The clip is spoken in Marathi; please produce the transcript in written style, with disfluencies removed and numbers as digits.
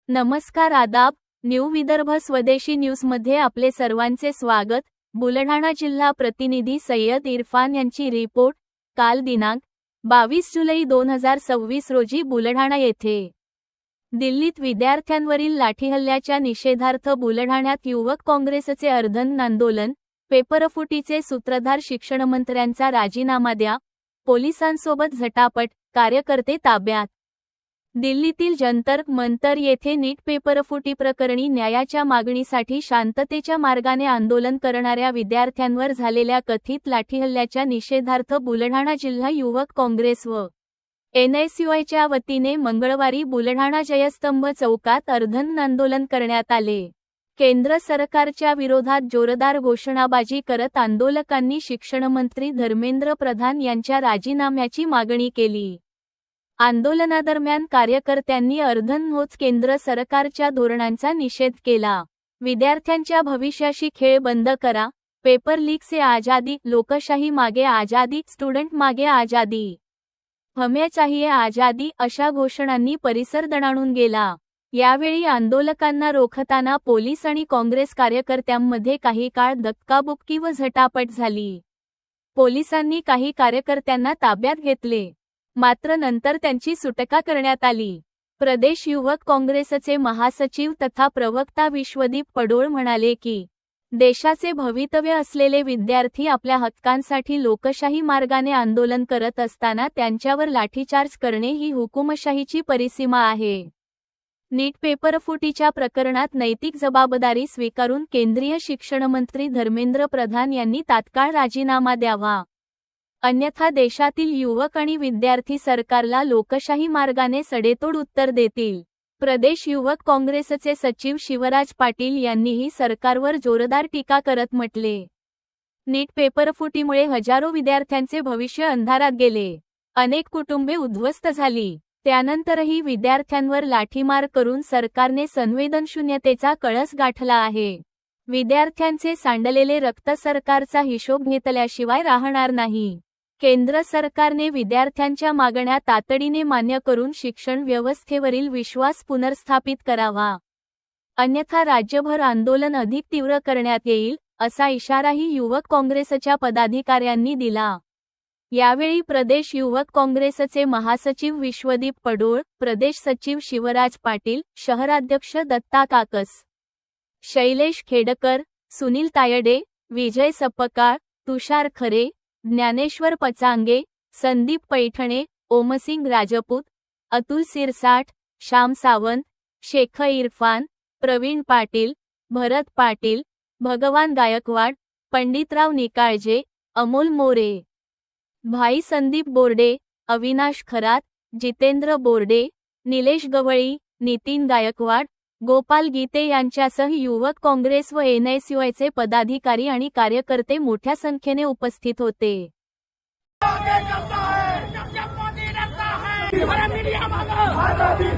नमस्कार आदाब, न्यू विदर्भ स्वदेशी न्यूजमध्ये आपले सर्वांचे स्वागत। बुलढाणा जिल्हा प्रतिनिधी सय्यद इरफान यांची रिपोर्ट। काल दिनांक 22 जुलै 2026 रोजी बुलढाणा येथे दिल्लीत विद्यार्थ्यांवरील लाठीहल्ल्याच्या निषेधार्थ बुलढाण्यात युवक काँग्रेसचे अर्धनग्न आंदोलन, पेपरफुटीचे सूत्रधार शिक्षणमंत्र्यांचा राजीनामा द्या, पोलिसांसोबत झटापट, कार्यकर्ते ताब्यात। दिल्लीतील जंतर मंतर येथे नीट पेपरफुटी प्रकरणी न्यायाच्या मागणीसाठी शांततेच्या मार्गाने आंदोलन करणाऱ्या विद्यार्थ्यांवर झालेल्या कथित लाठीहल्ल्याच्या निषेधार्थ बुलढाणा जिल्हा युवक काँग्रेस व NSUIच्या वतीने मंगळवारी बुलढाणा जयस्तंभ चौकात अर्धनग्न आंदोलन करण्यात आले। केंद्र सरकारच्या विरोधात जोरदार घोषणाबाजी करत आंदोलकांनी शिक्षणमंत्री धर्मेंद्र प्रधान यांच्या राजीनाम्याची मागणी केली। आंदोलनादरम्यान कार्यकर्त्यांनी अर्धनग्न होत केंद्र सरकारच्या धोरणांचा निषेध केला। विद्यार्थ्यांच्या भविष्याशी खेळ बंद करा, पेपर लीक से आजादी, लोकशाही मागे आजादी, स्टुडंट मागे आजादी, हमें चाहिए आजादी अशा घोषणांनी परिसर दणाणून गेला। यावेळी आंदोलकांना रोखताना पोलीस आणि काँग्रेस कार्यकर्त्यांमध्ये काही काळ धक्काबुक्की व झटापट झाली। पोलिसांनी काही कार्यकर्त्यांना ताब्यात घेतले, मात्र नंतर त्यांची सुटका करण्यात आली। प्रदेश युवक काँग्रेसचे महासचिव तथा प्रवक्ता विश्वदीप पडोळ म्हणाले की देशाचे भवितव्य असलेले विद्यार्थी आपल्या हक्कांसाठी लोकशाही मार्गाने आंदोलन करत असताना त्यांच्यावर लाठीचार्ज करणे ही हुकुमशाहीची परिसीमा आहे। नीट पेपरफुटीच्या प्रकरणात नैतिक जबाबदारी स्वीकारून केंद्रीय शिक्षणमंत्री धर्मेंद्र प्रधान यांनी तात्काळ राजीनामा द्यावा, अन्यथा देशातील युवक आणि विद्यार्थी सरकारला लोकशाही मार्गाने सडेतोड उत्तर देतील। प्रदेश युवक काँग्रेसचे सचिव शिवराज पाटील यांनीही सरकारवर जोरदार टीका करत म्हटले, नीट पेपरफुटीमुळे हजारो विद्यार्थ्यांचे भविष्य अंधारात गेले, अनेक कुटुंबे उद्ध्वस्त झाली, त्यानंतरही विद्यार्थ्यांवर लाठीमार करून सरकारने संवेदनशून्यतेचा कळस गाठला आहे। विद्यार्थ्यांचे सांडलेले रक्त सरकारचा हिशोब घेतल्याशिवाय राहणार नाही। केंद्र सरकारने विद्यार्थ्यांच्या मागण्या तातडीने मान्य करून शिक्षण व्यवस्थेवरील विश्वास पुनर्स्थापित करावा, अन्यथा राज्यभर आंदोलन अधिक तीव्र करण्यात येईल, असा इशाराही युवक काँग्रेसच्या पदाधिकाऱ्यांनी दिला। यावेळी प्रदेश युवक काँग्रेसचे महासचिव विश्वदीप पडोळ, प्रदेश सचिव शिवराज पाटील, शहराध्यक्ष दत्ता काकस, शैलेश खेडकर, सुनील तायडे, विजय सपकाळ, तुषार खरे, ज्ञानेश्वर पचांगे, संदीप पैठणे, ओमसिंग राजपूत, अतुल सिरसाठ, श्याम सावंत, शेख इरफान, प्रवीण पाटील, भरत पाटील, भगवान गायकवाड, पंडितराव निकाळजे, अमोल मोरे, भाई संदीप बोर्डे, अविनाश खरात, जितेंद्र बोर्डे, निलेश गवळी, नितीन गायकवाड, गोपाल गीते यांच्यासह युवक काँग्रेस व NSUIचे पदाधिकारी आणि कार्यकर्ते मोठ्या संख्येने उपस्थित होते। आजादी